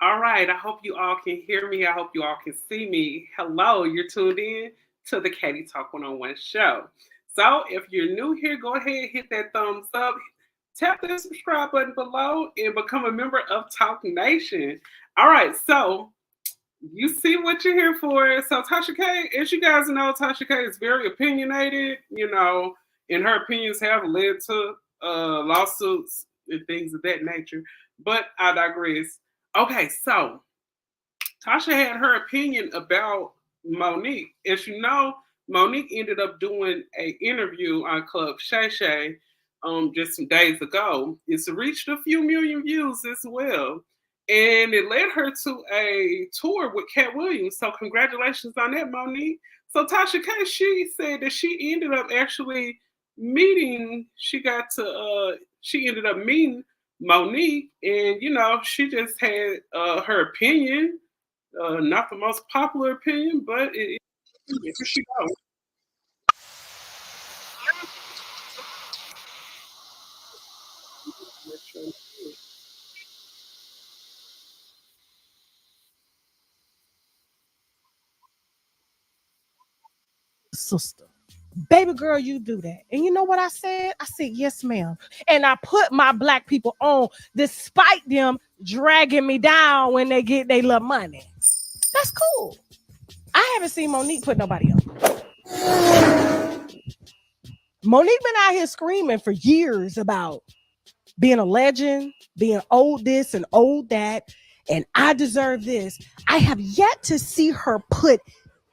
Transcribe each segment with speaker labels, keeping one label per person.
Speaker 1: All right, I hope you all can hear me. I hope you all can see me. Hello, you're tuned in to the Katie Talk 101 show. So if you're new here, go ahead, hit that thumbs up, tap that subscribe button below, and become a member of Talk Nation. All right, so you see what you're here for. So Tasha K, as you guys know, Tasha K is very opinionated, and her opinions have led to lawsuits and things of that nature. But I digress. Okay, so Tasha had her opinion about Monique. As you know, Monique ended up doing an interview on Club Shay Shay just some days ago. It's reached a few million views as well. And it led her to a tour with Cat Williams. So congratulations on that, Monique. So Tasha K, she said that she ended up actually meeting, she ended up meeting Monique, and she just had her opinion, not the most popular opinion, but here she goes.
Speaker 2: Sister. Baby girl, you do that. And you know what I said? I said, yes, ma'am. And I put my black people on despite them dragging me down when they get their little money. That's cool. I haven't seen Monique put nobody on. Monique been out here screaming for years about being a legend, being old this and old that, and I deserve this. I have yet to see her put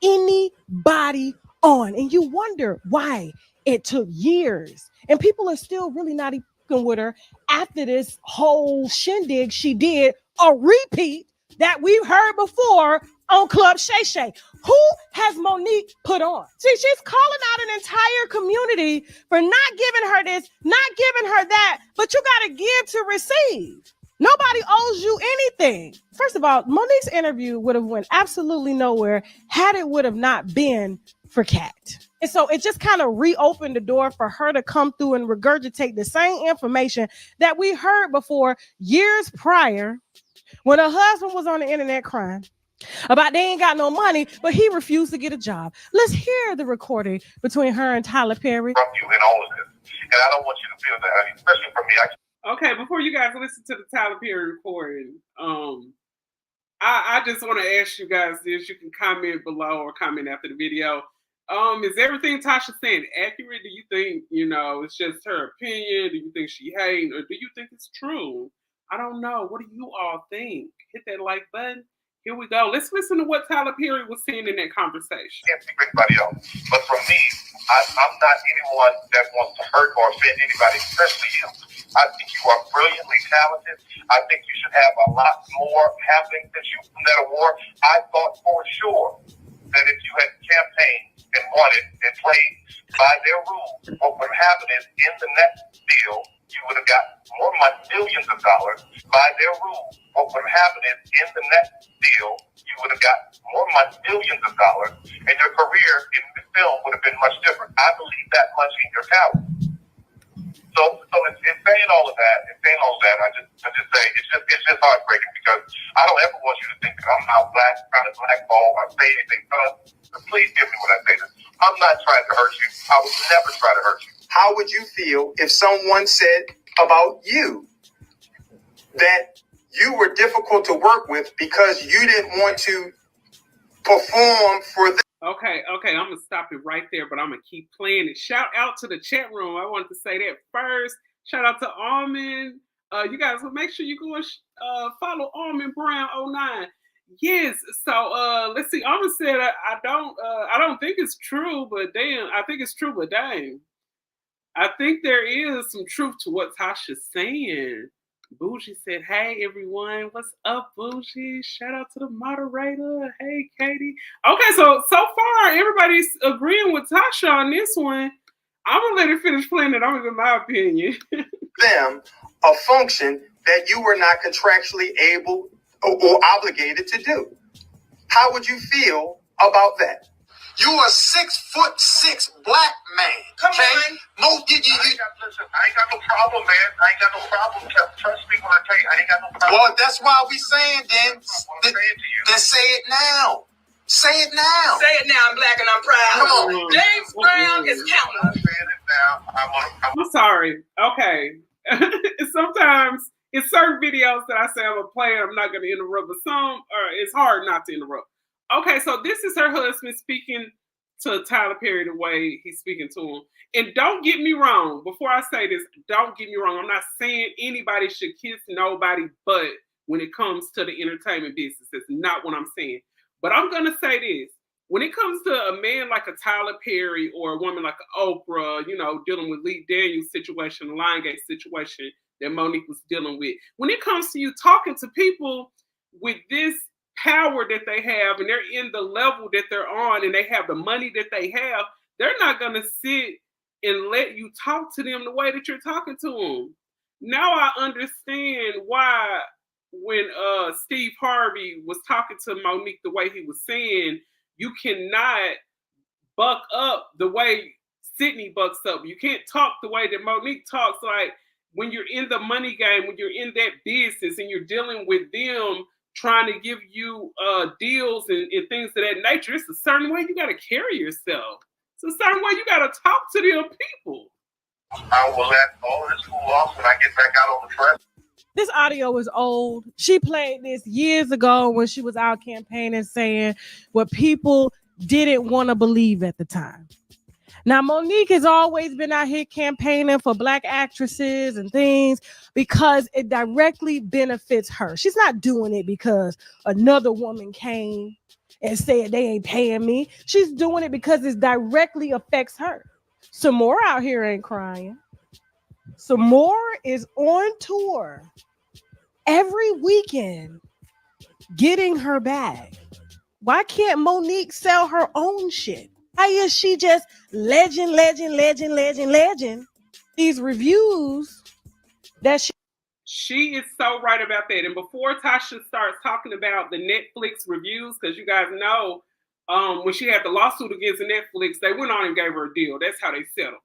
Speaker 2: anybody on. And you wonder why it took years. And people are still really not even with her after this whole shindig she did, a repeat that we've heard before on Club Shay Shay. Who has Monique put on? See, she's calling out an entire community for not giving her this, not giving her that, but you got to give to receive. Nobody owes you anything. First of all, Monique's interview would have went absolutely nowhere had it would have not been for Cat. And so it just kind of reopened the door for her to come through and regurgitate the same information that we heard before years prior when her husband was on the internet crying about they ain't got no money, but he refused to get a job. Let's hear the recording between her and Tyler Perry.
Speaker 3: From you in all of this. And I don't want you to feel that, especially for me.
Speaker 1: Okay, before you guys listen to the Tyler Perry recording, I just want to ask you guys this. You can comment below or comment after the video. Is everything Tasha saying accurate? Do you think, it's just her opinion? Do you think she hating? Or do you think it's true? I don't know. What do you all think? Hit that like button. Here we go. Let's listen to what Tyler Perry was saying in that conversation.
Speaker 3: Can't speak for anybody else. But for me, I'm not anyone that wants to hurt or offend anybody, especially you. I think you are brilliantly talented. I think you should have a lot more happening since you won that award. I thought for sure that if you had campaigned and won it and played by their rules, what would happen is in the next deal, you would have got more money, millions of dollars by their rules. What would have happened is in the next deal, you would have got more money, millions of dollars, and your career in the film would have been much different. I believe that much in your talent. So in saying all of that, I just say it's just heartbreaking because I don't ever want you to think that I'm out trying to blackball or say anything. But please give me what I say. I'm not trying to hurt you. I would never try to hurt you.
Speaker 4: How would you feel if someone said about you that you were difficult to work with because you didn't want to perform for them?
Speaker 1: Okay, I'm going to stop it right there, but I'm going to keep playing it. Shout out to the chat room. I wanted to say that first. Shout out to Almond. You guys, make sure you go and follow Almond Brown 09. Yes, so let's see. Almond said, I don't think it's true, but damn, I think it's true, but dang. I think there is some truth to what Tasha's saying. Bougie said, hey, everyone. What's up, Bougie? Shout out to the moderator. Hey, Katie. Okay, so far, everybody's agreeing with Tasha on this one. I'm going to let it finish playing it. I'm going to give my opinion.
Speaker 4: Them a function that you were not contractually able or obligated to do. How would you feel about that?
Speaker 5: You a 6'6" black man.
Speaker 3: Come on. Listen, I ain't got no problem, man. I ain't got no problem. Trust me when I tell you, I ain't got no problem.
Speaker 5: Well, that's why we saying then say it now. Say it now.
Speaker 6: Say it now. I'm black and I'm proud.
Speaker 5: Come on.
Speaker 6: James Brown is counting.
Speaker 3: I'm saying it now.
Speaker 1: I'm sorry. Okay. Sometimes in certain videos that I say I'm a player, I'm not going to interrupt, but it's hard not to interrupt. Okay, so this is her husband speaking to Tyler Perry the way he's speaking to him. And don't get me wrong. Before I say this, don't get me wrong. I'm not saying anybody should kiss nobody but when it comes to the entertainment business. That's not what I'm saying. But I'm going to say this. When it comes to a man like a Tyler Perry or a woman like Oprah, dealing with Lee Daniels' situation, the Lionsgate situation that Monique was dealing with. When it comes to you talking to people with this power that they have and they're in the level that they're on and they have the money that they have, they're not going to sit and let you talk to them the way that you're talking to them. Now I understand why when Steve Harvey was talking to Monique the way he was saying, you cannot buck up the way Sydney bucks up. You can't talk the way that Monique talks. Like when you're in the money game, when you're in that business and you're dealing with them trying to give you deals and things of that nature, it's a certain way you got to carry yourself. It's a certain way you got to talk to them people.
Speaker 3: I will let all of this cool off when I get back out on the press.
Speaker 2: This audio is old. She played this years ago when she was out campaigning saying what people didn't want to believe at the time. Now, Monique has always been out here campaigning for Black actresses and things because it directly benefits her. She's not doing it because another woman came and said they ain't paying me. She's doing it because it directly affects her. Some more out here ain't crying. Some more is on tour every weekend getting her bag. Why can't Monique sell her own shit? Why is she just legend? These reviews that
Speaker 1: she is so right about that. And before Tasha starts talking about the Netflix reviews, because you guys know when she had the lawsuit against Netflix, they went on and gave her a deal. That's how they settled.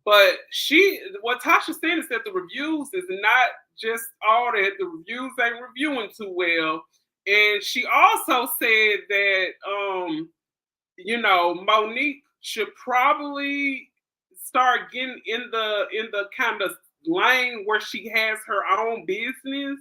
Speaker 1: But what Tasha said is that the reviews is not just all that. The reviews ain't reviewing too well. And she also said that, Monique should probably start getting in the kind of lane where she has her own business.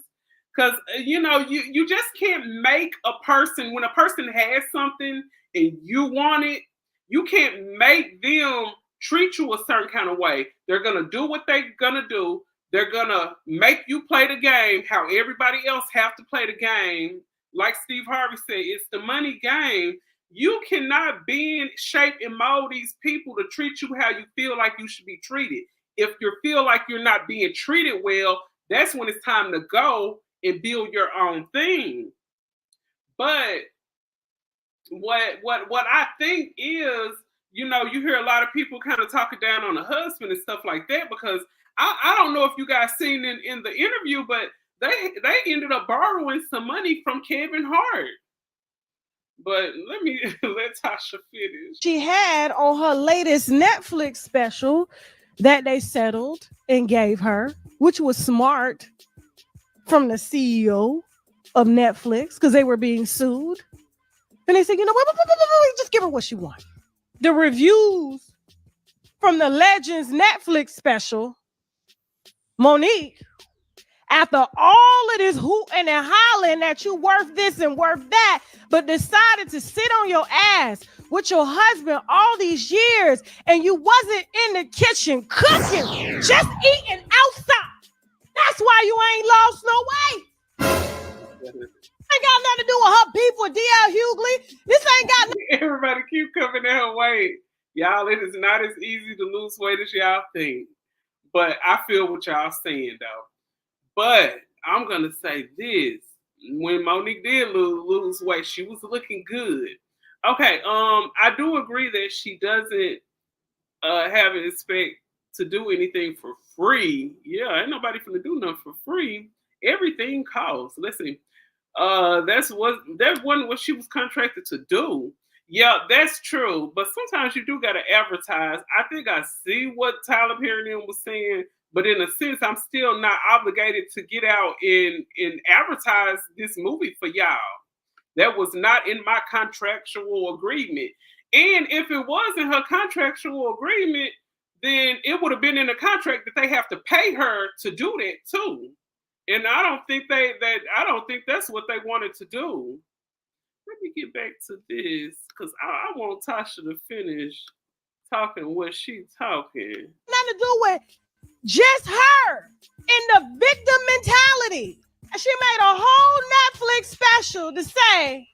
Speaker 1: Because, you just can't make a person, when a person has something and you want it, you can't make them treat you a certain kind of way. They're going to do what they're going to do. They're going to make you play the game how everybody else have to play the game. Like Steve Harvey said, it's the money game. You cannot bend, shape, and mold these people to treat you how you feel like you should be treated. If you feel like you're not being treated well, that's when it's time to go and build your own thing. But what I think is, you hear a lot of people kind of talking down on the husband and stuff like that, because I don't know if you guys seen in the interview, but they ended up borrowing some money from Kevin Hart. But let Tasha finish.
Speaker 2: She had on her latest Netflix special that they settled and gave her, which was smart from the CEO of Netflix because they were being sued. And they said, wait, just give her what she wants. The reviews from the Legends Netflix special, Monique, after all of this hooting and hollering that you worth this and worth that, but decided to sit on your ass with your husband all these years and you wasn't in the kitchen cooking, just eating outside. That's why you ain't lost no weight. Ain't got nothing to do with her beef with D.L. Hughley. This ain't got nothing.
Speaker 1: Everybody keep coming in her way. Y'all, it is not as easy to lose weight as y'all think. But I feel what y'all saying, though. But I'm going to say this. When Monique did lose weight, she was looking good. Okay, I do agree that she doesn't have an expect to do anything for free. Yeah, ain't nobody finna do nothing for free. Everything costs. Listen, that wasn't what she was contracted to do. Yeah, that's true. But sometimes you do gotta advertise. I think I see what Tyler Perry was saying, But in a sense, I'm still not obligated to get out and advertise this movie for y'all. That was not in my contractual agreement. And if it was in her contractual agreement, then it would have been in the contract that they have to pay her to do that too. And I don't think that's what they wanted to do. Let me get back to this because I want Tasha to finish talking what she's talking.
Speaker 2: Nothing to do with just her in the victim mentality. And she made a whole Netflix special to say,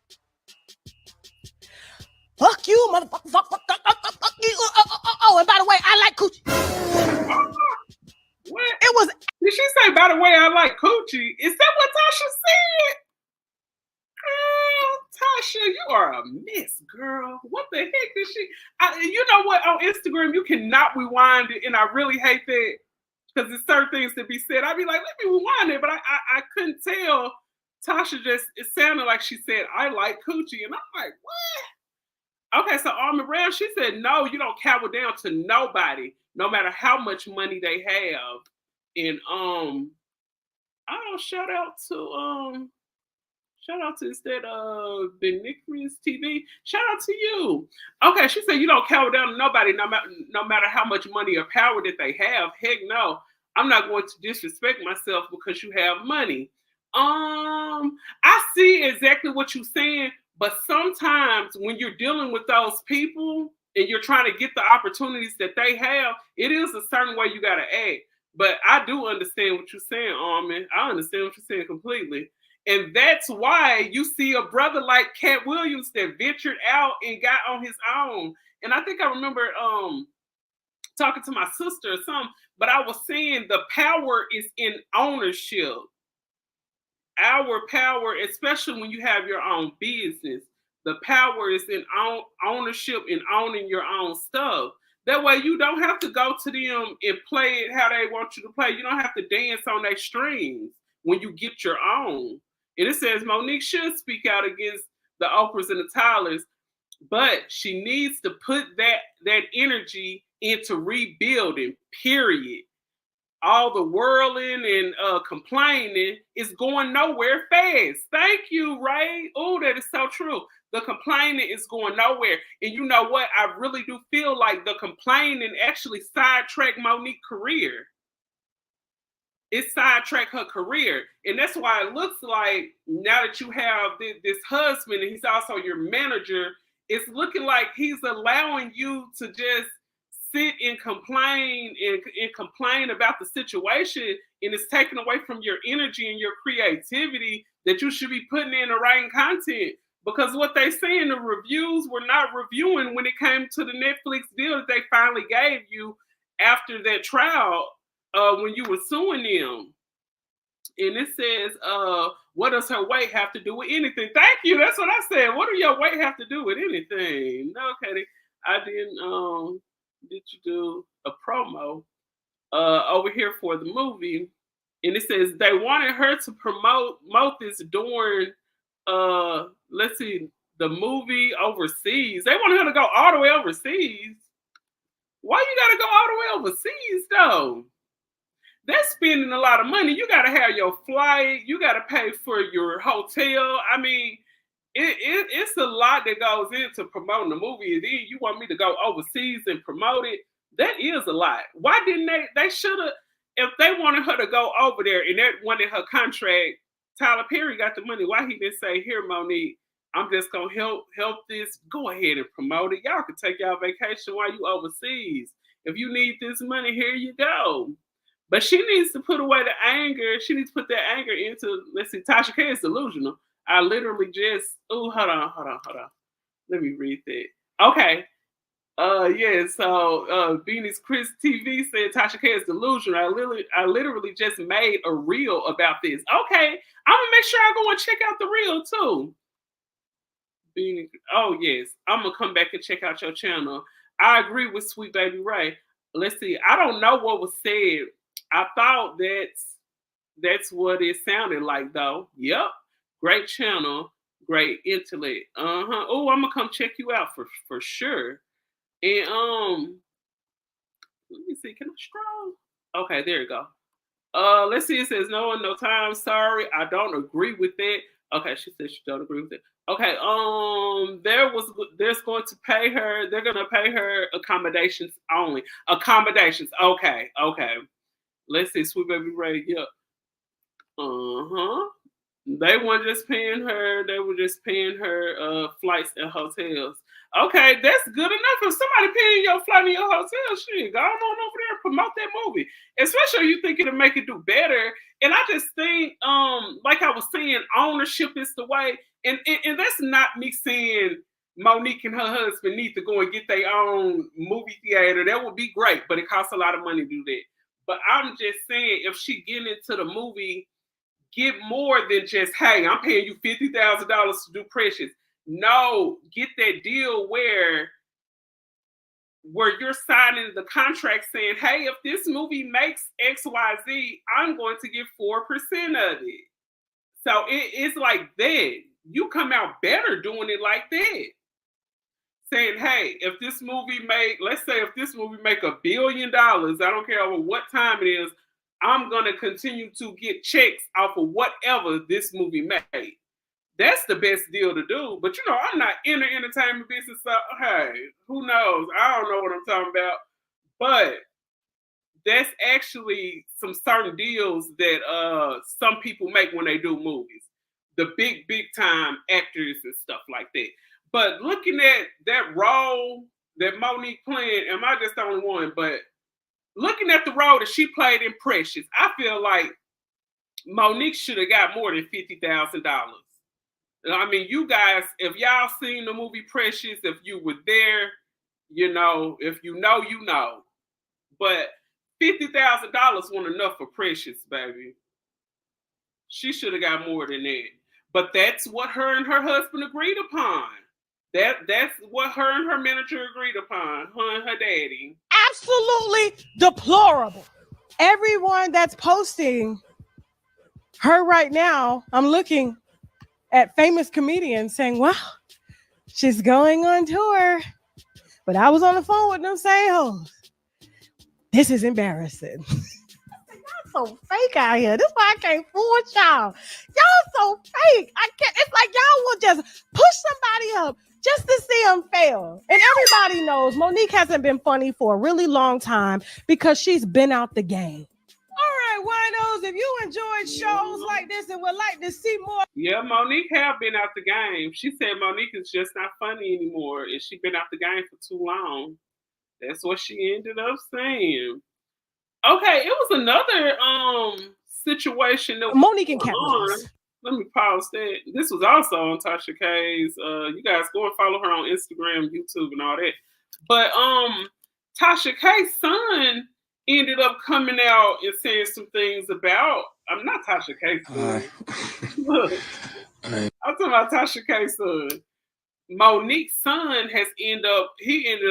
Speaker 2: fuck you, motherfucker, fuck you. Oh, and by the way, I like coochie.
Speaker 1: What?
Speaker 2: It was.
Speaker 1: Did she say, by the way, I like coochie? Is that what Tasha said? Girl, Tasha, you are a mess, girl. What the heck did she? You know what? On Instagram, you cannot rewind it, and I really hate that because there's certain things that be said. I'd be like, let me rewind it, but I couldn't tell. Tasha it sounded like she said, I like coochie, and I'm like, what? Okay, so Armin Brown, she said, no, you don't cower down to nobody, no matter how much money they have. And I don't shout out to instead of Benicris TV. Shout out to you. Okay, she said you don't cower down to nobody, no matter how much money or power that they have. Heck no, I'm not going to disrespect myself because you have money. I see exactly what you're saying, but sometimes when you're dealing with those people and you're trying to get the opportunities that they have, it is a certain way you gotta act. But I do understand what you're saying, Armin. I understand what you're saying completely. And that's why you see a brother like Cat Williams that ventured out and got on his own. And I think I remember talking to my sister or something, but I was saying the power is in ownership. Our power, especially when you have your own business, the power is in ownership and owning your own stuff. That way you don't have to go to them and play it how they want you to play. You don't have to dance on their strings when you get your own. And it says Monique should speak out against the Oprahs and the Tylers, but she needs to put that energy into rebuilding, period. All the whirling and complaining is going nowhere fast. Thank you, Ray. Oh, that is so true. The complaining is going nowhere. And you know what? I really do feel like the complaining actually sidetracked Monique's career. It sidetracked her career. And that's why it looks like now that you have this husband and he's also your manager, it's looking like he's allowing you to just sit and complain and complain about the situation, and it's taken away from your energy and your creativity that you should be putting in the right content. Because what they say in the reviews were not reviewing when it came to the Netflix deal that they finally gave you after that trial when you were suing them. And it says, what does her weight have to do with anything? Thank you. That's what I said. What do your weight have to do with anything? No, Katie, I didn't. Did you do a promo over here for the movie? And it says they wanted her to promote this during let's see, the movie overseas. They wanted her to go all the way overseas. Why you gotta go all the way overseas though? That's spending a lot of money. You gotta have your flight, you gotta pay for your hotel. I mean, it's a lot that goes into promoting the movie, and then you want me to go overseas and promote it. That is a lot. Why didn't they should have, if they wanted her to go over there and that wanted her contract, Tyler Perry got the money. Why he didn't say, here, Monique, I'm just gonna help this. Go ahead and promote it. Y'all can take y'all vacation while you overseas. If you need this money, here you go. But she needs to put away the anger. She needs to put that anger into, let's see, Tasha K is delusional. I literally just, hold on. Let me read that. Okay. Yeah, so Beanie's Chris TV said Tasha K is delusional. I literally just made a reel about this. Okay, I'm gonna make sure I go and check out the reel too. Beanie, oh yes, I'm gonna come back and check out your channel. I agree with Sweet Baby Ray. Let's see, I don't know what was said. I thought that's what it sounded like though. Yep. Great channel, great intellect. Oh, I'm gonna come check you out for sure. And let me see, can I scroll? Okay, there you go. Let's see. It says no one, no time. Sorry, I don't agree with that. Okay, she said she don't agree with it. Okay, there's going to pay her. They're gonna pay her accommodations only. Accommodations. Okay, okay. Let's see. Sweet baby Ray. Yep. Uh-huh. They weren't just paying her, they were just paying her flights and hotels. Okay, that's good enough. If somebody paying your flight and your hotel, shit, go on over there and promote that movie. Especially if you think it'll make it do better. And I just think, like I was saying, ownership is the way. And that's not me saying Monique and her husband need to go and get their own movie theater. That would be great, but it costs a lot of money to do that. But I'm just saying, if she get into the movie, get more than just, hey, I'm paying you $50,000 to do Precious. No, get that deal where you're signing the contract saying, hey, if this movie makes XYZ, I'm going to get 4% of it. So it's like that. You come out better doing it like that. Saying, hey, if this movie let's say if this movie make $1 billion, I don't care over what time it is, I'm going to continue to get checks off of whatever this movie made. That's the best deal to do. But, I'm not in the entertainment business. So, hey, who knows? I don't know what I'm talking about. But that's actually some certain deals that some people make when they do movies. The big time actors and stuff like that. But looking at that role that Monique playing, am I just the only one? But looking at the role that she played in Precious, I feel like Monique should have got more than $50,000. I mean, you guys, if y'all seen the movie Precious, if you were there, if you know, you know. But $50,000 wasn't enough for Precious, baby. She should have got more than that. But that's what her and her husband agreed upon. That's what her and her manager agreed upon, her and her daddy.
Speaker 2: Absolutely deplorable. Everyone that's posting her right now, I'm looking at famous comedians saying, wow, she's going on tour. But I was on the phone with them saying, oh, this is embarrassing. Y'all so fake out here. This is why I can't fool with y'all. Y'all so fake. I can't. It's like y'all will just push somebody up just to see them fail. And everybody knows Monique hasn't been funny for a really long time because she's been out the game. All right, winos, if you enjoyed shows like this and would like to see more.
Speaker 1: Yeah, Monique have been out the game. She said Monique is just not funny anymore, and she been out the game for too long. That's what she ended up saying. Okay, it was another situation that
Speaker 2: Monique and Cat.
Speaker 1: Let me pause that. This was also on Tasha K's. You guys go and follow her on Instagram, YouTube, and all that. But Tasha K's son ended up coming out and saying some things about. I'm not Tasha K's son. Look, I'm talking about Tasha K's son. Monique's son ended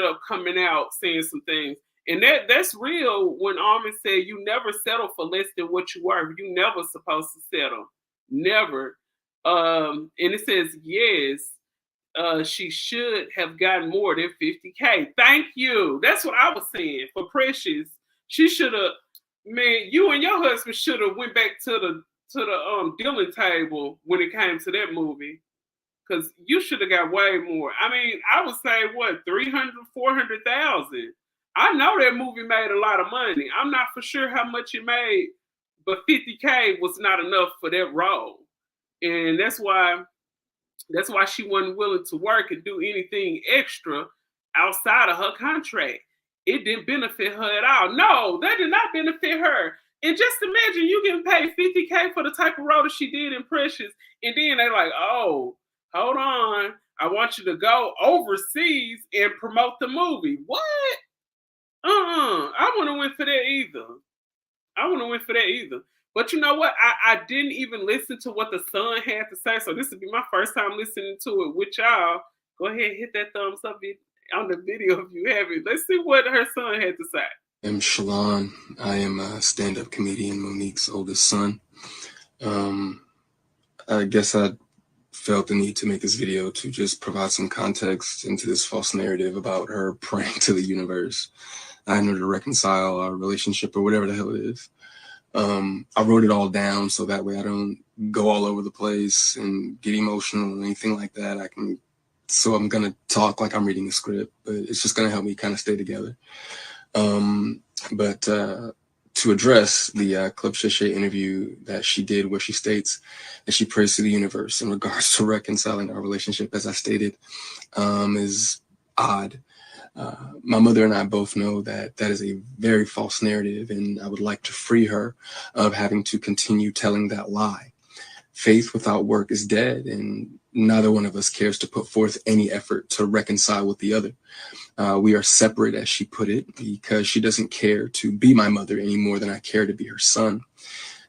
Speaker 1: up coming out saying some things. And that's real when Armin said you never settle for less than what you were. You never supposed to settle. Never. And it says, yes, she should have gotten more than 50K. Thank you. That's what I was saying. For Precious, she should have, man, you and your husband should have went back to the dealing table when it came to that movie. Because you should have got way more. I mean, I would say, what, 300, 400,000. I know that movie made a lot of money. I'm not for sure how much it made, but 50K was not enough for that role. And that's why she wasn't willing to work and do anything extra outside of her contract. It didn't benefit her at all. No, that did not benefit her. And just imagine you getting paid 50K for the type of role that she did in Precious. And then they're like, oh, hold on. I want you to go overseas and promote the movie. What? I wouldn't went for that either. But you know what? I didn't even listen to what the son had to say. So this would be my first time listening to it with y'all. Go ahead and hit that thumbs up on the video if you have it. Let's see what her son had to say.
Speaker 7: I'm Shalon. I am a stand-up comedian, Monique's oldest son. I guess I felt the need to make this video to just provide some context into this false narrative about her praying to the universe. I know to reconcile our relationship or whatever the hell it is. I wrote it all down so that way I don't go all over the place and get emotional or anything like that. So I'm going to talk like I'm reading a script, but it's just going to help me kind of stay together. But to address the Club Shay Shay interview that she did where she states that she prays to the universe in regards to reconciling our relationship, as I stated, is odd. My mother and I both know that that is a very false narrative, and I would like to free her of having to continue telling that lie. Faith without work is dead, and neither one of us cares to put forth any effort to reconcile with the other. We are separate, as she put it, because she doesn't care to be my mother any more than I care to be her son.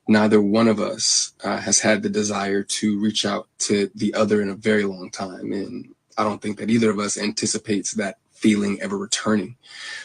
Speaker 7: Neither one of us has had the desire to reach out to the other in a very long time, and I don't think that either of us anticipates that feeling ever returning.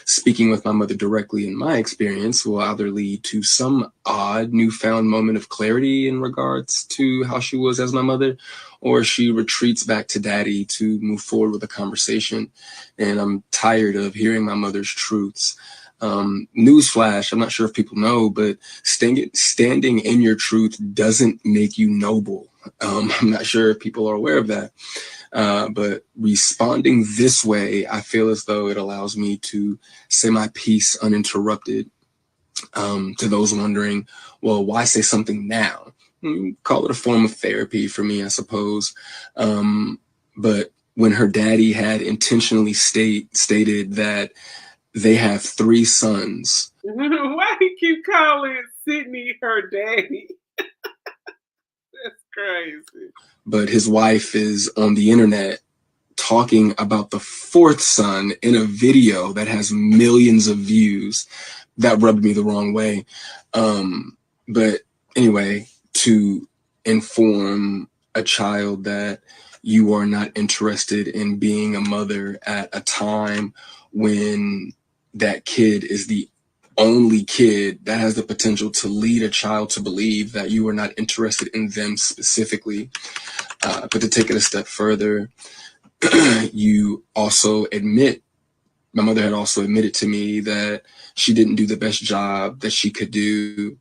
Speaker 7: Speaking with my mother directly, in my experience, will either lead to some odd newfound moment of clarity in regards to how she was as my mother, or she retreats back to daddy to move forward with a conversation. And I'm tired of hearing my mother's truths. Newsflash, I'm not sure if people know, but standing in your truth doesn't make you noble. I'm not sure if people are aware of that. But responding this way, I feel as though it allows me to say my piece uninterrupted. To those wondering, well, why say something now? Call it a form of therapy for me, I suppose. But when her daddy had intentionally stated that they have 3 sons.
Speaker 1: Why he keep calling Sydney her daddy? That's crazy.
Speaker 7: But his wife is on the internet talking about the 4th son in a video that has millions of views. That rubbed me the wrong way. But anyway, to inform a child that you are not interested in being a mother at a time when that kid is the only kid that has the potential to lead a child to believe that you are not interested in them specifically. But to take it a step further, you also admit, my mother had also admitted to me that she didn't do the best job that she could do,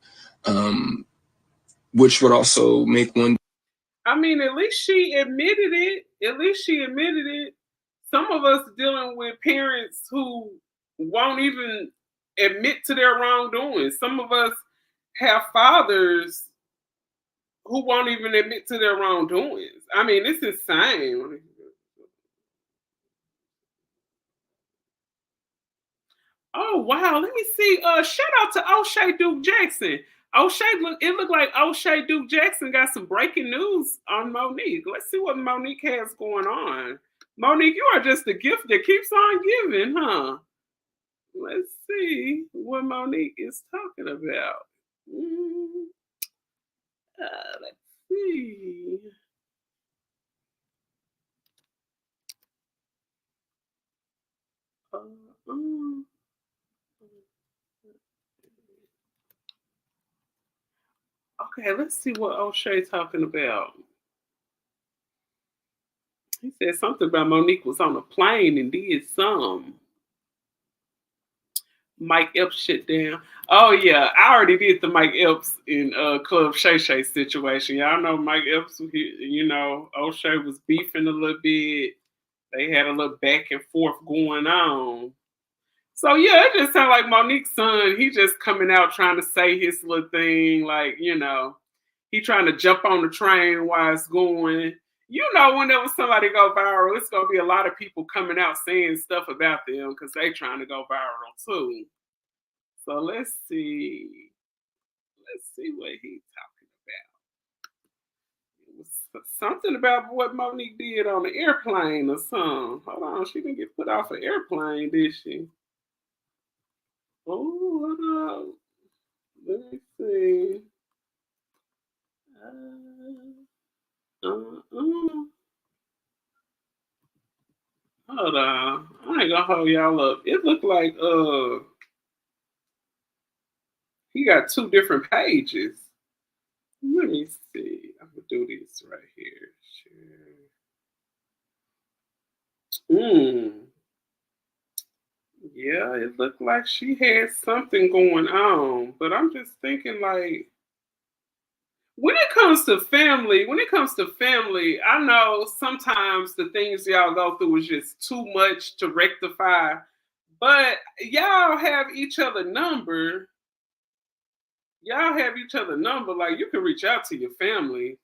Speaker 7: which would also make one.
Speaker 1: I mean, at least she admitted it. At least she admitted it. Some of us dealing with parents who won't even admit to their wrongdoing. Some of us have fathers who won't even admit to their wrongdoings. I mean, it's insane. Oh wow, let me see. Shout out to O'Shea Duke Jackson. It looked like O'Shea Duke Jackson got some breaking news on Monique. Let's see what Monique has going on. Monique, you are just the gift that keeps on giving, huh? Let's see what Monique is talking about. Let's see. Okay, let's see what O'Shea's talking about. He said something about Monique was on a plane and did some. Mike Epps shit down. Oh yeah, I already did the Mike Epps in Club Shay Shay situation. Y'all know Mike Epps. O'Shea was beefing a little bit. They had a little back and forth going on. So yeah, it just sounded like Monique's son. He just coming out trying to say his little thing, like he trying to jump on the train while it's going. Whenever somebody go viral, it's gonna be a lot of people coming out saying stuff about them because they trying to go viral too. So let's see what he's talking about. It was something about what Monique did on the airplane or something. Hold on, she didn't get put off an airplane, did she? Oh, hold on. Let me see. Hold on. I ain't gonna hold y'all up. It looked like he got 2 different pages. Let me see. I'm gonna do this right here. Share. Yeah, it looked like she had something going on. But I'm just thinking, like, when it comes to family, I know sometimes the things y'all go through is just too much to rectify. But y'all have each other number. Y'all have each other number. Like, you can reach out to your family.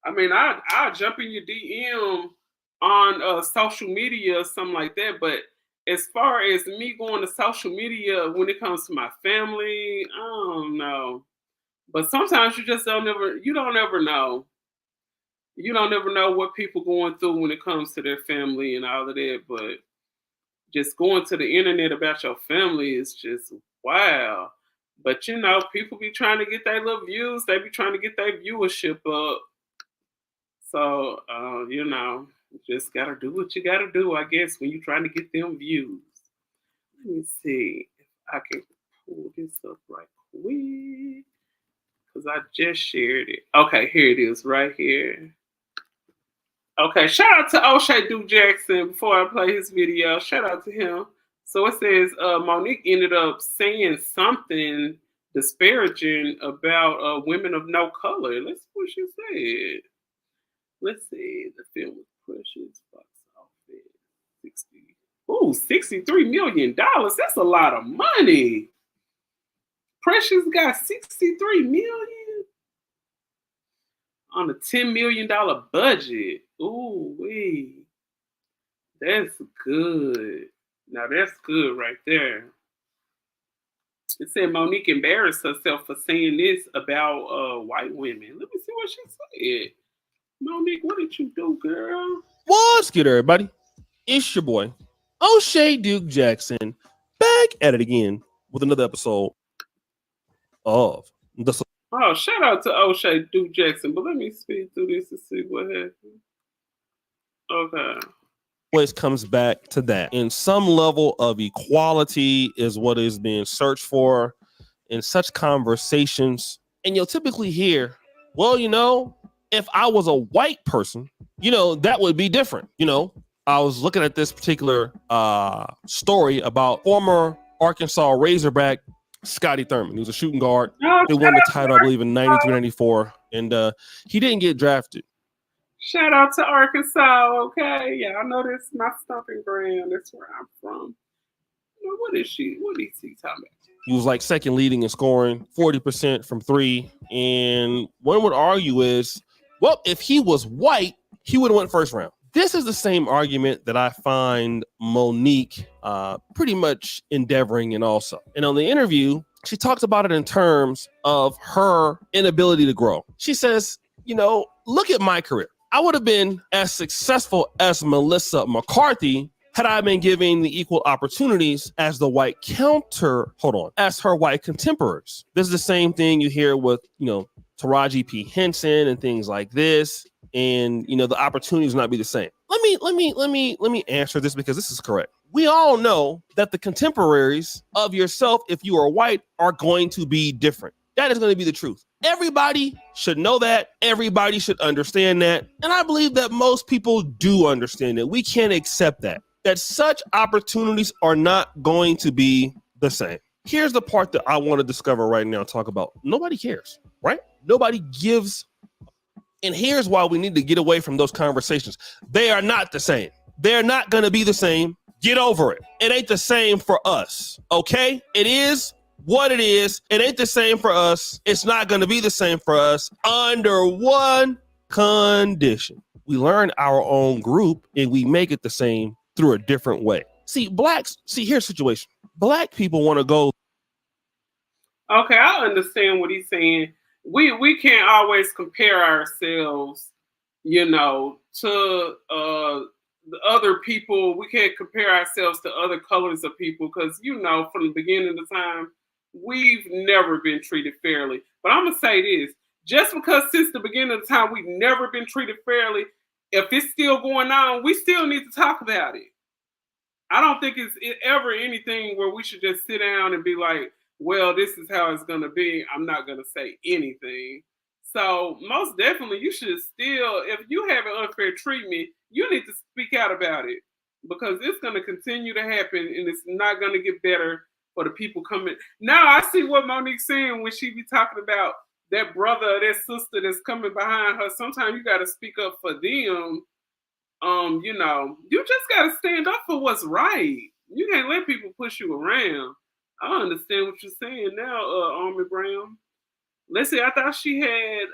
Speaker 1: I mean, I'll jump in your DM on social media or something like that. But as far as me going to social media when it comes to my family, I don't know. But sometimes you just you don't ever know. You don't ever know what people going through when it comes to their family and all of that. But just going to the internet about your family is just wow. But you know, people be trying to get their little views. They be trying to get their viewership up. So you know, you just gotta do what you gotta do, I guess, when you're trying to get them views. Let me see if I can pull this up right quick because I just shared it. Okay, here it is, right here. Okay, shout out to O'Shea Duke Jackson before I play his video. Shout out to him. So it says Monique ended up saying something disparaging about women of no color. Let's see what she said. Let's see. The film was Precious box office 60. Ooh, $63 million. That's a lot of money. Precious got $63 million on a $10 million budget. Ooh, wee. That's good. Now that's good right there. It said Monique embarrassed herself for saying this about white women. Let me see what she said. Monique, what did you do, girl?
Speaker 8: What's good, everybody? It's your boy, O'Shea Duke Jackson, back at it again with another episode of the.
Speaker 1: Oh, shout out to O'Shea Duke Jackson. But let me speed through this and see what happened. Okay.
Speaker 8: Always comes back to that. In some level of equality is what is being searched for in such conversations. And you'll typically hear, well, you know, if I was a white person, you know, that would be different. You know, I was looking at this particular story about former Arkansas Razorback Scotty Thurman. He was a shooting guard. He won the title, I believe, in 93, 94. And he didn't get drafted.
Speaker 1: Shout out to Arkansas, okay? Yeah, I know this is my stomping ground. That's where I'm from. What is he talking about?
Speaker 8: He was like second leading in scoring, 40% from three. And one would argue is, well, if he was white, he would have went first round. This is the same argument that I find Monique pretty much endeavoring in also. And on the interview, she talks about it in terms of her inability to grow. She says, you know, look at my career. I would have been as successful as Melissa McCarthy had I been given the equal opportunities as the white as her white contemporaries. This is the same thing you hear with, you know, Taraji P. Henson and things like this. And, you know, the opportunities not be the same. Let me answer this because this is correct. We all know that the contemporaries of yourself, if you are white, are going to be different. That is going to be the truth. Everybody should know that. Everybody should understand that. And I believe that most people do understand it. We can't accept that such opportunities are not going to be the same. Here's the part that I want to discover right now, talk about. Nobody cares, right? Nobody gives. And here's why we need to get away from those conversations. They are not the same. They're not going to be the same. Get over it. It ain't the same for us, okay? It is what it is. It ain't the same for us. It's not going to be the same for us under one condition. We learn our own group and we make it the same through a different way. Here's the situation. Black people want to go.
Speaker 1: Okay, I understand what he's saying. We can't always compare ourselves, you know, to the other people. We can't compare ourselves to other colors of people because, you know, from the beginning of time, we've never been treated fairly. But I'm going to say this. Just because since the beginning of the time we've never been treated fairly, if it's still going on, we still need to talk about it. I don't think it's ever anything where we should just sit down and be like, well, this is how it's going to be. I'm not going to say anything. So most definitely you should still, if you have an unfair treatment, you need to speak out about it. because it's going to continue to happen and it's not going to get better for the people coming. Now I see what Monique's saying when she be talking about that brother or that sister that's coming behind her. Sometimes you got to speak up for them. You know, you just got to stand up for what's right. You can't let people push you around. I understand what you're saying now, Army Brown. Let's see. I thought she had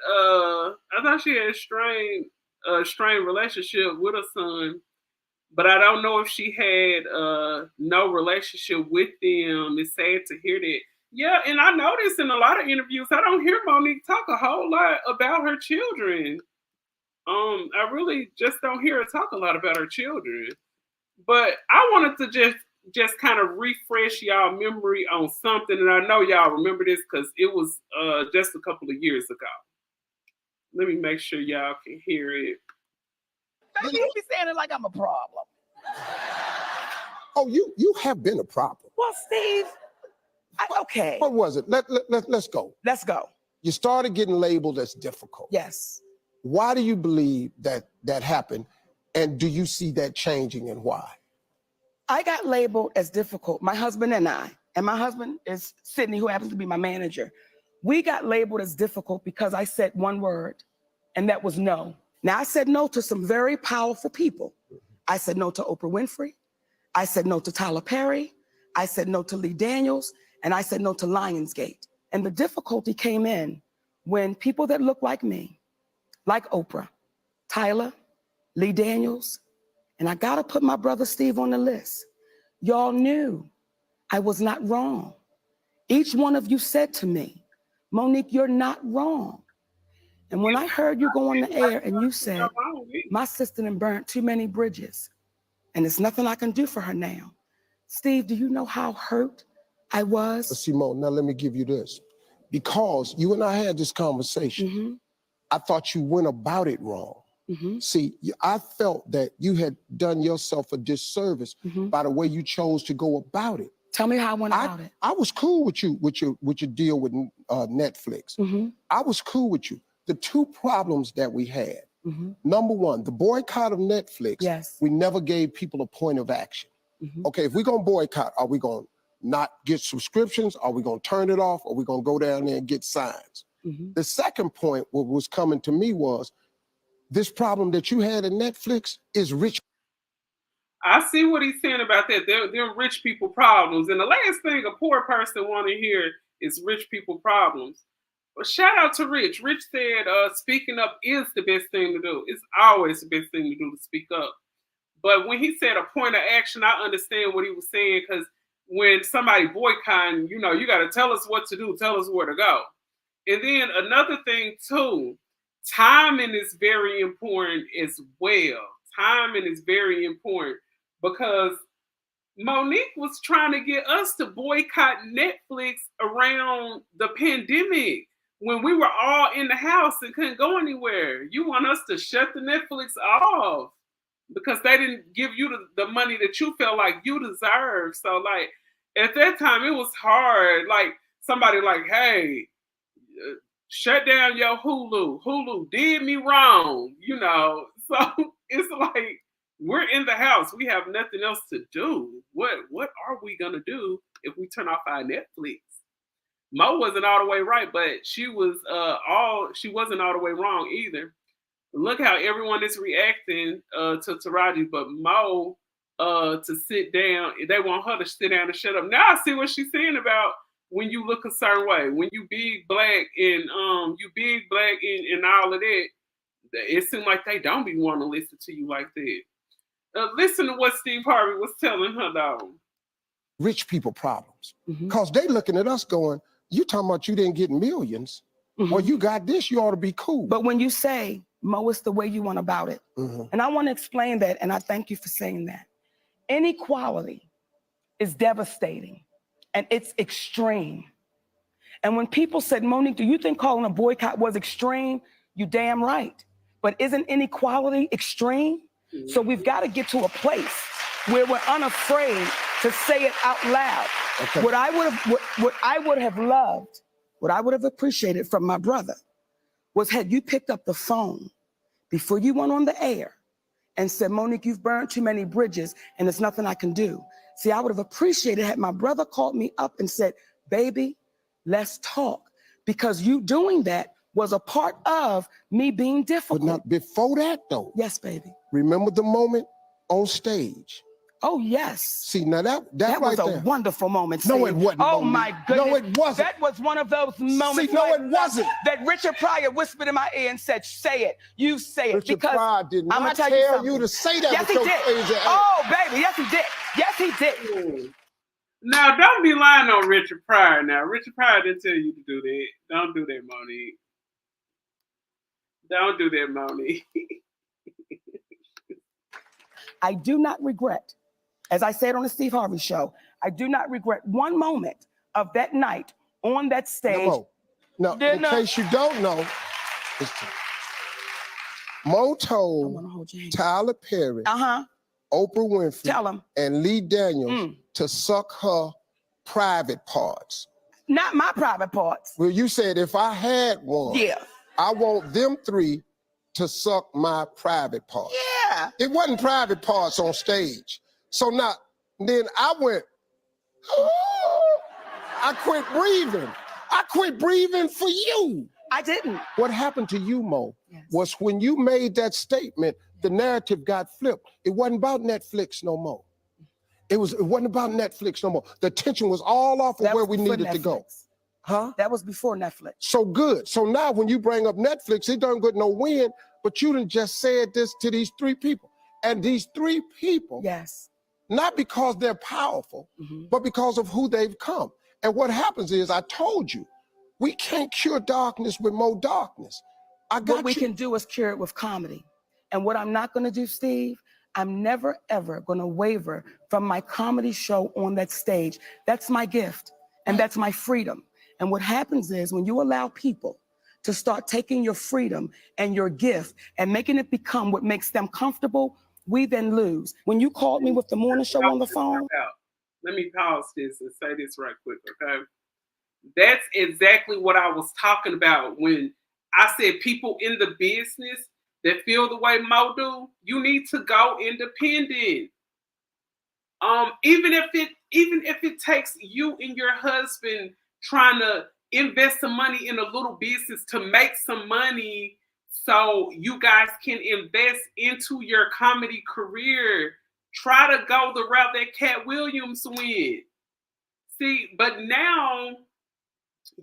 Speaker 1: a strained relationship with her son, but I don't know if she had no relationship with them. It's sad to hear that. Yeah, and I noticed in a lot of interviews, I don't hear Monique talk a whole lot about her children. I really just don't hear her talk a lot about her children. But I wanted to just kind of refresh y'all memory on something, and I know y'all remember this because it was just a couple of years ago. Let me make sure y'all can hear it.
Speaker 9: Baby, you be saying it like I'm a problem.
Speaker 10: Oh, you have been a problem.
Speaker 9: Well, Steve, okay.
Speaker 10: What was it? Let's go.
Speaker 9: Let's go.
Speaker 10: You started getting labeled as difficult.
Speaker 9: Yes.
Speaker 10: Why do you believe that happened? And do you see that changing, and why?
Speaker 9: I got labeled as difficult. My husband and my husband is Sydney, who happens to be my manager. We got labeled as difficult because I said one word, and that was no. Now, I said no to some very powerful people. I said no to Oprah Winfrey. I said no to Tyler Perry. I said no to Lee Daniels. And I said no to Lionsgate. And the difficulty came in when people that look like me, like Oprah, Tyler, Lee Daniels, and I gotta put my brother Steve on the list. Y'all knew I was not wrong. Each one of you said to me, Monique, you're not wrong. And when I heard you go on the air and you said, my sister done burnt too many bridges and there's nothing I can do for her now. Steve, do you know how hurt I was?
Speaker 10: Simone, now let me give you this. Because you and I had this conversation, I thought you went about it wrong. See, I felt that you had done yourself a disservice by the way you chose to go about it.
Speaker 9: Tell me how I went about it.
Speaker 10: I was cool with you, with your deal with Netflix. I was cool with you. The two problems that we had, number one, the boycott of Netflix,
Speaker 9: yes,
Speaker 10: we never gave people a point of action. Okay, if we're gonna boycott, are we gonna not get subscriptions? Are we gonna turn it off? Or are we gonna go down there and get signs? The second point, what was coming to me was, this problem that you had in Netflix is rich.
Speaker 1: I see what he's saying about that. They're rich people problems. And the last thing a poor person want to hear is rich people problems. But shout out to Rich. Rich said speaking up is the best thing to do. It's always the best thing to do to speak up. But when he said a point of action, I understand what he was saying, because when somebody boycotting, you know, you got to tell us what to do, tell us where to go. And then another thing too, timing is very important as well. Timing is very important because Monique was trying to get us to boycott Netflix around the pandemic when we were all in the house and couldn't go anywhere. You want us to shut the Netflix off because they didn't give you the money that you felt like you deserved. So like at that time it was hard. Like somebody like, hey, shut down your Hulu. Hulu did me wrong, you know. So it's like we're in the house. We have nothing else to do. What are we gonna do if we turn off our Netflix? Mo wasn't all the way right, but she wasn't all the way wrong either. Look how everyone is reacting to Taraji, but Mo to sit down. They want her to sit down and shut up. Now I see what she's saying about when you look a certain way, when you big black and all of that. It seems like they don't be wanting to listen to you like that. Listen to what Steve Harvey was telling her though.
Speaker 10: Rich people problems. Because they looking at us going, you talking about you didn't get millions, or you got this, you ought to be cool.
Speaker 9: But when you say, Mo, it's the way you went about it. And I want to explain that, and I thank you for saying that. Inequality is devastating, and it's extreme. And when people said, Monique, do you think calling a boycott was extreme? You damn right. But isn't inequality extreme? So we've got to get to a place where we're unafraid to say it out loud. Okay. What I would have loved, what I would have appreciated from my brother was had you picked up the phone before you went on the air and said, Monique, you've burned too many bridges and there's nothing I can do. See, I would have appreciated had my brother called me up and said, baby, let's talk. Because you doing that was a part of me being difficult.
Speaker 10: But not before that, though.
Speaker 9: Yes, baby.
Speaker 10: Remember the moment on stage?
Speaker 9: Oh, yes.
Speaker 10: See, now that
Speaker 9: right was a
Speaker 10: there.
Speaker 9: Wonderful moment.
Speaker 10: No,
Speaker 9: Steve.
Speaker 10: it wasn't.
Speaker 9: Oh,
Speaker 10: Monique.
Speaker 9: my goodness.
Speaker 10: No, it wasn't.
Speaker 9: That was one of those moments.
Speaker 10: See, no, it wasn't.
Speaker 9: That Richard Pryor whispered in my ear and said, say it. You say it.
Speaker 10: Richard
Speaker 9: because
Speaker 10: Pryor did
Speaker 9: I'm
Speaker 10: not
Speaker 9: tell
Speaker 10: tell
Speaker 9: you
Speaker 10: you to say that.
Speaker 9: Yes,
Speaker 10: with
Speaker 9: he
Speaker 10: your
Speaker 9: did.
Speaker 10: crazy ass.
Speaker 9: Oh, baby. Yes, he did. Yes, he did.
Speaker 1: Now, don't be lying on Richard Pryor now. Richard Pryor didn't tell you to do that. Don't do that, Monique. Don't do that, Monique.
Speaker 9: I do not regret, as I said on the Steve Harvey show, I do not regret one moment of that night on that stage.
Speaker 10: No, in case you don't know, Mo told Tyler Perry, Oprah Winfrey, and Lee Daniels to suck her private parts.
Speaker 9: Not my private parts.
Speaker 10: Well, you said if I had one, I want them three to suck my private parts.
Speaker 9: Yeah.
Speaker 10: It wasn't private parts on stage. So now, then I went, I quit breathing. I quit breathing for you.
Speaker 9: I didn't.
Speaker 10: What happened to you, Mo, was when you made that statement, the narrative got flipped. It wasn't about Netflix no more. It wasn't about Netflix no more. The attention was all off of where we needed to go. Huh?
Speaker 9: That was before Netflix.
Speaker 10: So good. So now when you bring up Netflix, it don't get no win, but you done just said this to these three people. And these three people, not because they're powerful, but because of who they've come. And what happens is, I told you, we can't cure darkness with more darkness.
Speaker 9: What we can do is cure it with comedy. And what I'm not going to do, Steve, I'm never, ever going to waver from my comedy show on that stage. That's my gift, and that's my freedom. And what happens is, when you allow people to start taking your freedom and your gift and making it become what makes them comfortable, we then lose. When you called me with the morning show on the phone.
Speaker 1: Let me pause this and say this right quick, okay? That's exactly what I was talking about when I said people in the business that feel the way Mo do, you need to go independent. Even if it takes you and your husband trying to invest some money in a little business to make some money so you guys can invest into your comedy career. Try to go the route that Cat Williams went. See, but now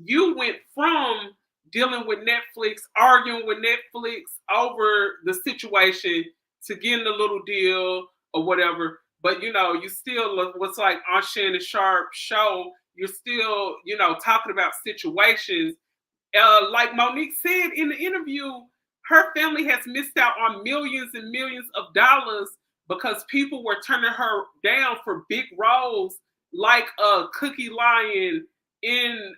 Speaker 1: you went from dealing with Netflix, arguing with Netflix over the situation to getting a little deal or whatever. But, you know, you still, what's like on Shannon Sharpe show, you're still, you know, talking about situations. Like Monique said in the interview, her family has missed out on millions and millions of dollars because people were turning her down for big roles like Cookie Lion in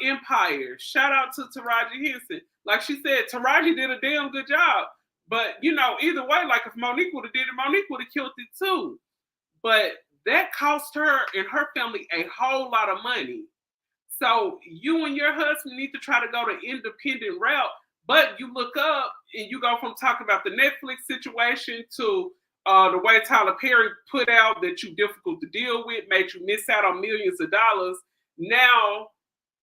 Speaker 1: Empire. Shout out to Taraji Henson. Like she said, Taraji did a damn good job. But, you know, either way, like if Monique would have did it, Monique would have killed it too. But that cost her and her family a whole lot of money. So you and your husband need to try to go the independent route. But you look up and you go from talking about the Netflix situation to the way Tyler Perry put out that you're difficult to deal with, made you miss out on millions of dollars. Now,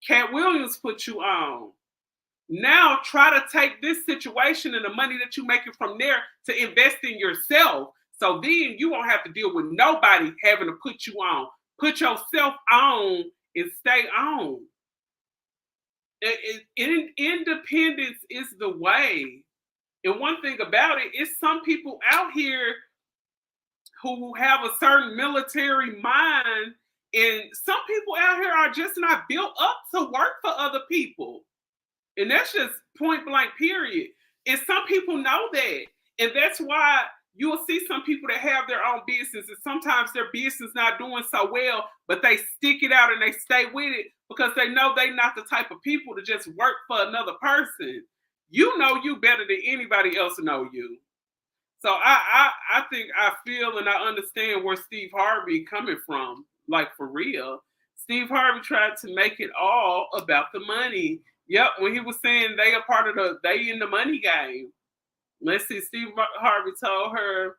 Speaker 1: Cat Williams put you on. Now, try to take this situation and the money that you're making from there to invest in yourself. So then you won't have to deal with nobody having to put you on. Put yourself on and stay on. Independence is the way. And one thing about it is some people out here who have a certain military mind, and some people out here are just not built up to work for other people. And that's just point blank, period. And some people know that. And that's why you will see some people that have their own business, and sometimes their business not doing so well, but they stick it out and they stay with it because they know they're not the type of people to just work for another person. You know you better than anybody else know you. So I think I feel and I understand where Steve Harvey coming from, like for real. Steve Harvey tried to make it all about the money. Yep, when he was saying they are part of they in the money game. Let's see, Steve Harvey told her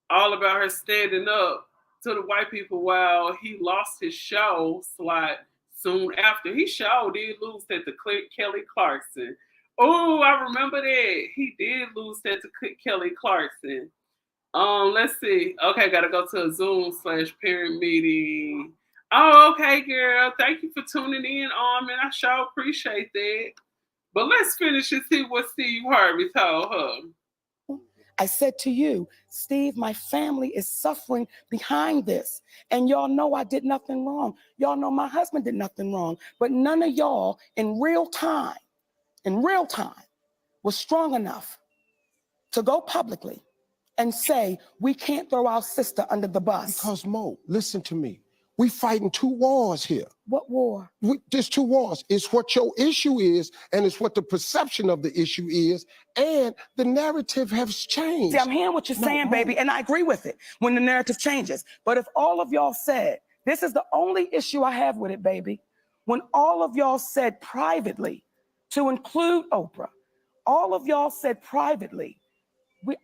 Speaker 1: all about her standing up to the white people while he lost his show slot soon after. He sure did lose that to Kelly Clarkson. Oh, I remember that. He did lose that to Kelly Clarkson. Let's see. Okay, gotta go to a Zoom/parent meeting. Oh, okay, girl. Thank you for tuning in, man. I sure appreciate that. But let's finish and see what Steve Harvey told her.
Speaker 9: I said to you, Steve, my family is suffering behind this. And y'all know I did nothing wrong. Y'all know my husband did nothing wrong. But none of y'all in real time, was strong enough to go publicly and say, we can't throw our sister under the bus.
Speaker 10: Because Mo, listen to me. We fighting two wars here.
Speaker 9: What war?
Speaker 10: There's two wars. It's what your issue is, and it's what the perception of the issue is, and the narrative has changed.
Speaker 9: See, I'm hearing what you're saying, baby, and I agree with it when the narrative changes. But if all of y'all said, this is the only issue I have with it, baby, when all of y'all said privately, to include Oprah, all of y'all said privately,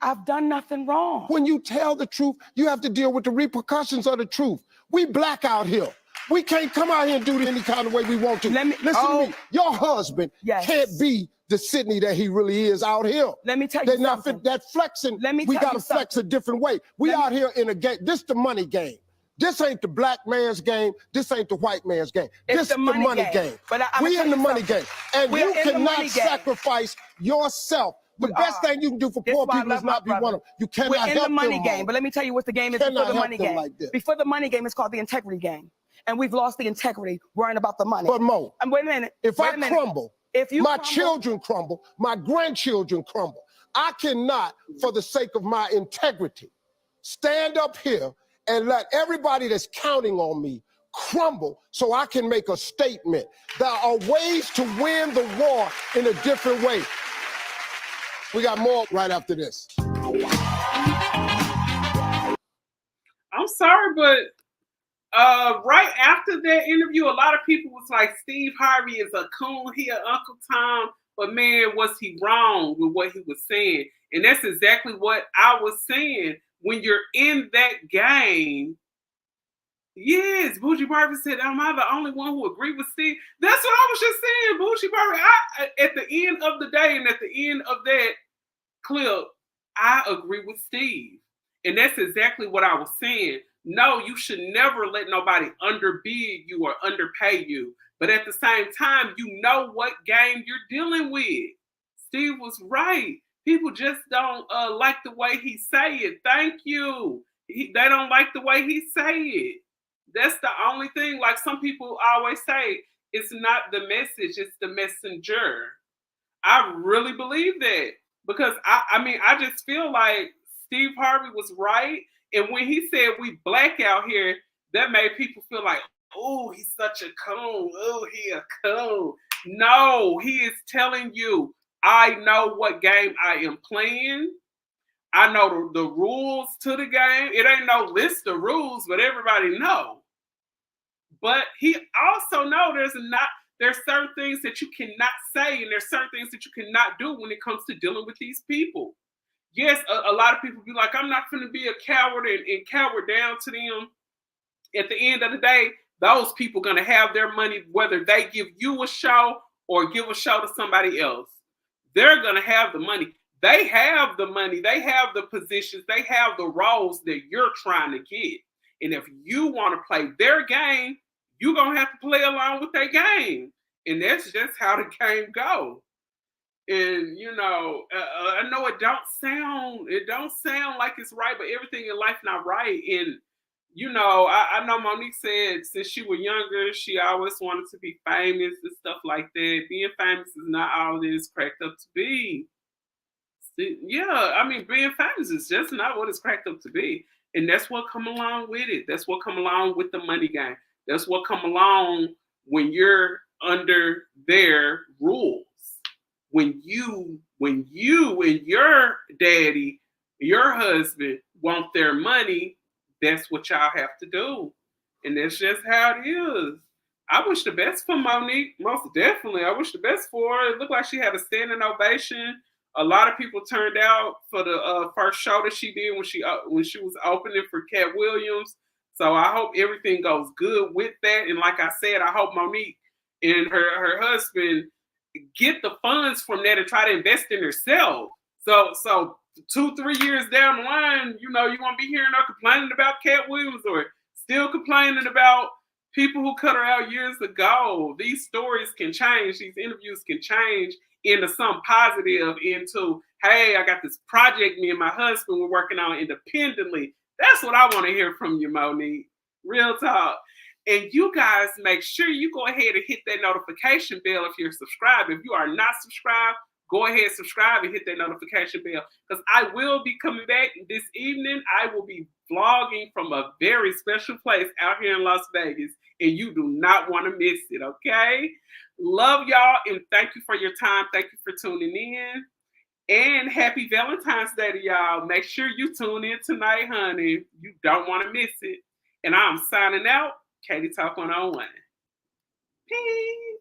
Speaker 9: I've done nothing wrong.
Speaker 10: When you tell the truth, you have to deal with the repercussions of the truth. We black out here. We can't come out here and do it any kind of way we want to. Listen to me. Your husband can't be the Sydney that he really is out here.
Speaker 9: Let me tell you something.
Speaker 10: That flexing, we got to flex a different way. We out here in a game. This the money game. This ain't the black man's game. This ain't the white man's game. This is the money game.
Speaker 9: But
Speaker 10: we in the money game. And you cannot sacrifice yourself. The best thing you can do for poor people is not be one of them. You cannot help them.
Speaker 9: We're in the money game, but let me tell you what the game is before the money game. Before the money game, it's called the integrity game. And we've lost the integrity worrying about the money.
Speaker 10: But Mo,
Speaker 9: wait a minute.
Speaker 10: If I crumble, my children crumble, my grandchildren crumble. I cannot, for the sake of my integrity, stand up here and let everybody that's counting on me crumble so I can make a statement. There are ways to win the war in a different way. We got more right after this.
Speaker 1: I'm sorry, but right after that interview, a lot of people was like, Steve Harvey is a coon, he an Uncle Tom, but man, was he wrong with what he was saying? And that's exactly what I was saying. When you're in that game, yes, Bougie Barbie said, am I the only one who agreed with Steve? That's what I was just saying, Bougie Barbie. At the end of the day and at the end of that clip, I agree with Steve. And that's exactly what I was saying. No, you should never let nobody underbid you or underpay you. But at the same time, you know what game you're dealing with. Steve was right. People just don't like the way he say it. Thank you. They don't like the way he say it. That's the only thing. Like some people always say, it's not the message, it's the messenger. I really believe that because I just feel like Steve Harvey was right. And when he said we black out here, that made people feel like, oh, he's such a coon. Oh, he a coon. No, he is telling you, I know what game I am playing. I know the rules to the game. It ain't no list of rules, but everybody know. But he also know there's certain things that you cannot say and there's certain things that you cannot do when it comes to dealing with these people. Yes, a lot of people be like, I'm not going to be a coward and cower down to them. At the end of the day, those people going to have their money, whether they give you a show or give a show to somebody else. They're going to have the money. They have the money. They have the positions. They have the roles that you're trying to get. And if you want to play their game, you're going to have to play along with their game. And that's just how the game goes. And, you know, I know it don't sound like it's right, but everything in life not right. And, you know, I know Monique said since she was younger, she always wanted to be famous and stuff like that. Being famous is not all it is cracked up to be. Yeah, I mean, being famous is just not what it's cracked up to be. And that's what come along with it. That's what come along with the money game. That's what come along when you're under their rules. When you and your daddy, your husband want their money, that's what y'all have to do. And that's just how it is. I wish the best for Monique, most definitely. I wish the best for her. It looked like she had a standing ovation A lot of people turned out for the first show that she did when she was opening for Cat Williams. So I hope everything goes good with that. And like I said, I hope Monique and her husband get the funds from that and try to invest in herself. So 2-3 years down the line, you know, you won't be hearing her complaining about Cat Williams or still complaining about people who cut her out years ago. These stories can change. These interviews can change into some positive, into, hey, I got this project me and my husband were working on independently. That's what I want to hear from you, Monique. Real talk. And you guys, make sure you go ahead and hit that notification bell if you're subscribed. If you are not subscribed, go ahead, subscribe, and hit that notification bell, because I will be coming back this evening. I will be vlogging from a very special place out here in Las Vegas, and you do not want to miss it, okay? Love y'all, and thank you for your time. Thank you for tuning in. And happy Valentine's Day to y'all. Make sure you tune in tonight, honey. You don't want to miss it. And I'm signing out. Katie Talk 101. Peace.